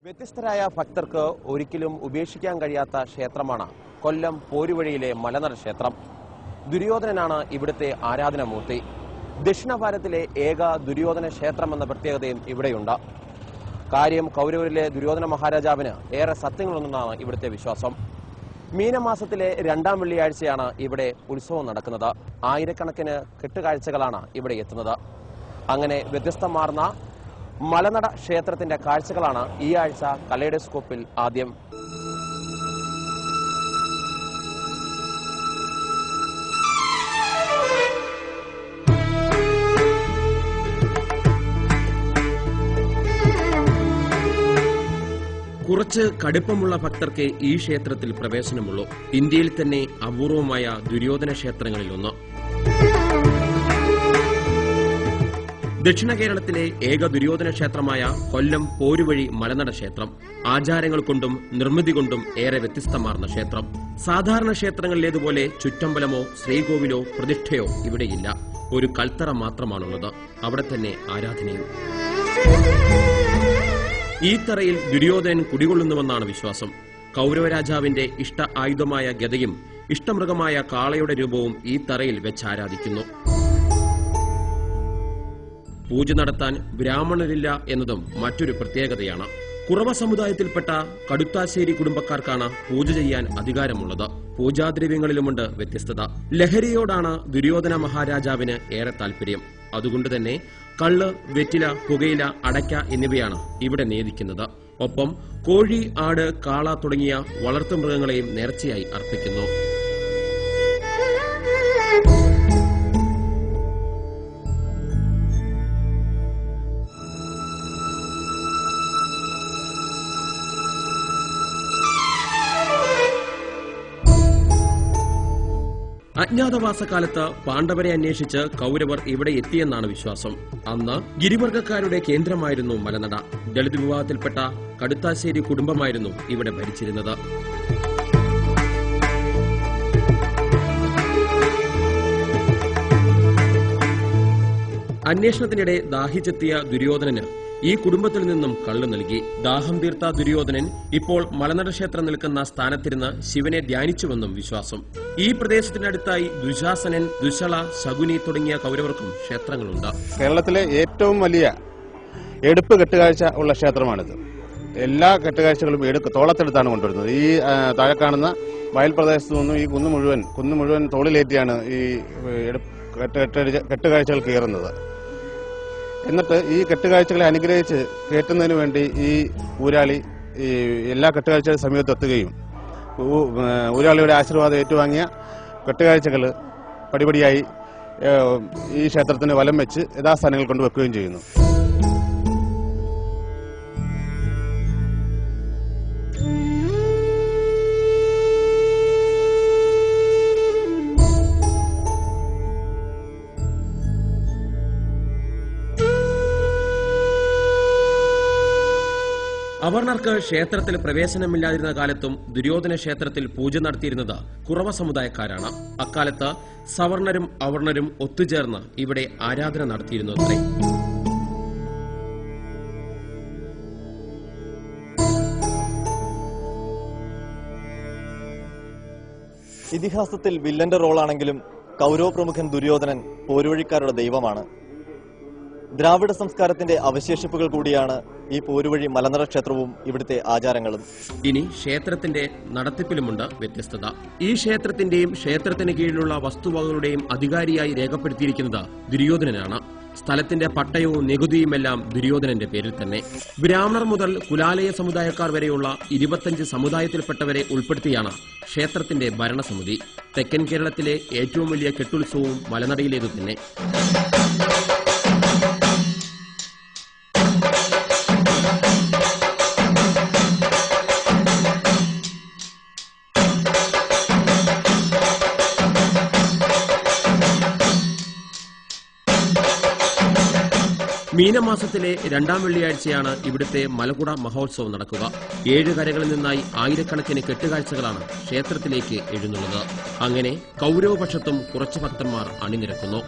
വ്യത്യസ്തരായ ഭക്തർക്ക് ഒരിക്കലും ഉപേക്ഷിക്കാൻ കഴിയാത്ത ക്ഷേത്രമാണ് കൊല്ലം പോരുവഴിയിലെ മലനട ക്ഷേത്രം. ദുര്യോധനനാണ് ഇവിടുത്തെ ആരാധനാമൂർത്തി. ദക്ഷിണ ഭാരതത്തിലെ ഏക ദുര്യോധന ക്ഷേത്രമെന്ന പ്രത്യേകതയും ഇവിടെയുണ്ട്. കാര്യം കൗരവരിലെ ദുര്യോധന മഹാരാജാവിന് ഏറെ സത്യങ്ങളുണ്ടെന്നാണ് ഇവിടുത്തെ വിശ്വാസം. മീനമാസത്തിലെ 2ാം വെള്ളിയാഴ്ചയാണ് ഇവിടെ ഉത്സവം നടക്കുന്നത്. ആയിരക്കണക്കിന് കെട്ടുകാഴ്ചകളാണ് ഇവിടെ എത്തുന്നത്. അങ്ങനെ വ്യത്യസ്തമാർന്ന മലനട ക്ഷേത്രത്തിന്റെ കാഴ്ചകളാണ് ഈ ആഴ്ച കലൈഡോസ്കോപ്പിൽ ആദ്യം. കുറച്ച് കടുപ്പമുള്ള ഭക്തർക്ക് ഈ ക്ഷേത്രത്തിൽ പ്രവേശനമുള്ളൂ. ഇന്ത്യയിൽ തന്നെ അപൂർവമായ ദുര്യോധന ക്ഷേത്രങ്ങളിലൊന്ന്. ദക്ഷിണ കേരളത്തിലെ ഏക ദുര്യോധന ക്ഷേത്രമായ കൊല്ലം പോരുവഴി മലനട ക്ഷേത്രം ആചാരങ്ങൾ കൊണ്ടും നിർമ്മിതി കൊണ്ടും ഏറെ വ്യത്യസ്തമാർന്ന ക്ഷേത്രം. സാധാരണ ക്ഷേത്രങ്ങളിലേതുപോലെ ചുറ്റമ്പലമോ ശ്രീകോവിലോ പ്രതിഷ്ഠയോ ഇവിടെയില്ല. ഒരു കൽത്തറ മാത്രമാണുള്ളത്. അവിടെ തന്നെ ആരാധനയും. ഈ തറയിൽ ദുര്യോധനൻ കുടികൊള്ളുന്നുവെന്നാണ് വിശ്വാസം. കൗരവരാജാവിന്റെ ഇഷ്ട ആയുധമായ ഗദയും ഇഷ്ടമൃഗമായ കാളയുടെ രൂപവും ഈ തറയിൽ വെച്ചാരാധിക്കുന്നു. പൂജ നടത്താൻ ബ്രാഹ്മണരില്ല എന്നതും മറ്റൊരു പ്രത്യേകതയാണ്. കുറവ സമുദായത്തിൽപ്പെട്ട കടുത്താശ്ശേരി കുടുംബക്കാർക്കാണ് പൂജ ചെയ്യാൻ അധികാരമുള്ളത്. പൂജാദ്രവ്യങ്ങളിലുമുണ്ട് വ്യത്യസ്തത. ലഹരിയോടാണ് ദുര്യോധന മഹാരാജാവിന് ഏറെ താൽപര്യം. അതുകൊണ്ട് തന്നെ കള്ള്, വെറ്റില, പുകയില, അടയ്ക്ക എന്നിവയാണ് ഇവിടെ നേദിക്കുന്നത്. ഒപ്പം കോഴി, ആട്, കാള തുടങ്ങിയ വളർത്തുമൃഗങ്ങളെയും നേർച്ചയായി അർപ്പിക്കുന്നു. അജ്ഞാതവാസകാലത്ത് പാണ്ഡവരെ അന്വേഷിച്ച് കൗരവർ ഇവിടെ എത്തിയെന്നാണ് വിശ്വാസം. അന്ന് ഗിരിവർഗക്കാരുടെ കേന്ദ്രമായിരുന്നു മലനട. ദളിത് വിഭാഗത്തിൽപ്പെട്ട കടുത്താശ്ശേരി കുടുംബമായിരുന്നു ഇവിടെ ഭരിച്ചിരുന്നത്. അന്വേഷണത്തിനിടെ ദാഹിച്ചെത്തിയ ദുര്യോധനന് ഈ കുടുംബത്തിൽ നിന്നും കള്ളു നൽകി. ദാഹം തീർത്ത ദുര്യോധനൻ ഇപ്പോൾ മലനട ക്ഷേത്രം നിൽക്കുന്ന സ്ഥാനത്തിരുന്ന് ശിവനെ ധ്യാനിച്ചുവെന്നും വിശ്വാസം. ഈ പ്രദേശത്തിനടുത്തായി ദുശാസനൻ, ദുശള, ശകുനി തുടങ്ങിയ കൗരവർക്കും ക്ഷേത്രങ്ങളുണ്ട്. കേരളത്തിലെ ഏറ്റവും വലിയ എടുപ്പ് കെട്ടുകാഴ്ച ഉള്ള ക്ഷേത്രമാണിത്. എല്ലാ കെട്ടുകാഴ്ചകളും തോളത്തെടുത്താണ് കൊണ്ടുവരുന്നത്. ഈ താഴെ കാണുന്ന വയൽ പ്രദേശത്തു നിന്നും ഈ കുന്ന് മുഴുവൻ തോളിലേറ്റിയാണ് ഈ കെട്ടുകാഴ്ചകൾ കയറുന്നത്. എന്നിട്ട് ഈ കെട്ടുകാഴ്ചകളെ അനുഗ്രഹിച്ച് കയറ്റുന്നതിന് വേണ്ടി ഈ ഊരാളി എല്ലാ കെട്ടുകാഴ്ചകളുടെ സമീപത്തെത്തുകയും ഊരാളിയുടെ ആശീർവാദം ഏറ്റുവാങ്ങിയ കെട്ടുകാഴ്ചകൾ പടിപടിയായി ഈ ക്ഷേത്രത്തിന് വലം വെച്ച് യഥാസ്ഥാനങ്ങൾ കൊണ്ടുവെക്കുകയും ചെയ്യുന്നു. അവർണർക്ക് ക്ഷേത്രത്തിൽ പ്രവേശനമില്ലാതിരുന്ന കാലത്തും ദുര്യോധന ക്ഷേത്രത്തിൽ പൂജ നടത്തിയിരുന്നത് കുറവ സമുദായക്കാരാണ്. അക്കാലത്ത് സവർണരും അവർണരും ഒത്തുചേർന്ന് ഇവിടെ ആരാധന നടത്തിയിരുന്നത്രേ. ഇതിഹാസത്തിൽ വില്ലന്റെ റോളാണെങ്കിലും കൗരവ പ്രമുഖൻ ദുര്യോധനൻ പോരുവഴിക്കാരുടെ ദൈവമാണ്. ദ്രാവിഡ സംസ്കാരത്തിന്റെ അവശേഷിപ്പുകൾ കൂടിയാണ് ഈ പോരുവഴി മലനട ക്ഷേത്രവും ഇവിടുത്തെ ആചാരങ്ങളും. ഇനി ക്ഷേത്രത്തിന്റെ നടത്തിപ്പിലുമുണ്ട് വ്യത്യസ്തത. ഈ ക്ഷേത്രത്തിന്റെയും ക്ഷേത്രത്തിന് കീഴിലുള്ള വസ്തുവകകളുടെയും അധികാരിയായി രേഖപ്പെടുത്തിയിരിക്കുന്നത് ദുര്യോധനനാണ്. സ്ഥലത്തിന്റെ പട്ടയവും നികുതിയുമെല്ലാം ദുര്യോധനന്റെ പേരിൽ തന്നെ. ബ്രാഹ്മണർ മുതൽ കുലാലയ സമുദായക്കാർ വരെയുള്ള 25 സമുദായത്തിൽപ്പെട്ടവരെ ഉൾപ്പെടുത്തിയാണ് ക്ഷേത്രത്തിന്റെ ഭരണസമിതി. തെക്കൻ കേരളത്തിലെ ഏറ്റവും വലിയ കെട്ടുത്സവവും മലനടയിലേതു തന്നെ. മീനമാസത്തിലെ 2ാം വെള്ളിയാഴ്ചയാണ് ഇവിടുത്തെ മലകുട മഹോത്സവം നടക്കുക. 7 കരകളിൽ നിന്നായി ആയിരക്കണക്കിന് കെട്ടുകാഴ്ചകളാണ് ക്ഷേത്രത്തിലേക്ക് എഴുന്നള്ളുന്നത്. അങ്ങനെ കൗരവപക്ഷത്തും കുറച്ച് ഭക്തന്മാർ അണിനിരക്കുന്നു.